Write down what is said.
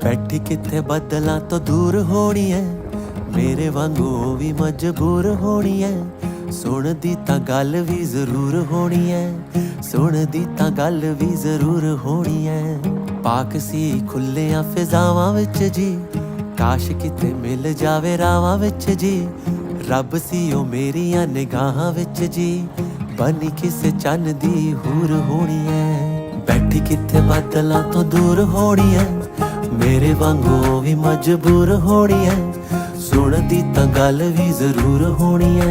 ਬੈਠੀ ਕਿੱਥੇ ਬੱਦਲਾਂ ਤੋਂ ਦੂਰ ਹੋਣੀ ਐ, ਮੇਰੇ ਵਾਂਗੂ ਉਹ ਵੀ ਮਜਬੂਰ ਹੋਣੀ ਐ। ਸੁਣਦੀ ਤਾਂ ਗੱਲ ਵੀ ਜ਼ਰੂਰ ਹੋਣੀ ਐ, ਸੁਣਦੀ ਤਾਂ ਗੱਲ ਵੀ ਜ਼ਰੂਰ ਹੋਣੀ ਐ। ਪਾਕ ਸੀ ਖੁੱਲਿਆਂ ਫਿਜ਼ਾਵਾਂ ਵਿੱਚ ਜੀ, ਕਾਸ਼ ਕਿਤੇ ਮਿਲ ਜਾਵੇ ਰਾਵਾਂ ਵਿੱਚ ਜੀ। ਰੱਬ ਸੀ ਉਹ ਮੇਰੀਆਂ ਨਿਗਾਹਾਂ ਵਿੱਚ ਜੀ, ਬਣੀ ਕਿਸੇ ਚੰਨ ਦੀ ਹੂਰ ਹੋਣੀ ਐ। ਬੈਠੀ ਕਿੱਥੇ ਬਾਦਲਾਂ ਤੋਂ ਦੂਰ ਹੋਣੀ ਐ, ਮੇਰੇ ਵਾਂਗੂ ਉਹ ਵੀ ਮਜਬੂਰ ਹੋਣੀ ਐ। ਸੁਣਦੀ ਤਾਂ ਗੱਲ ਵੀ ਜ਼ਰੂਰ ਹੋਣੀ ਐ।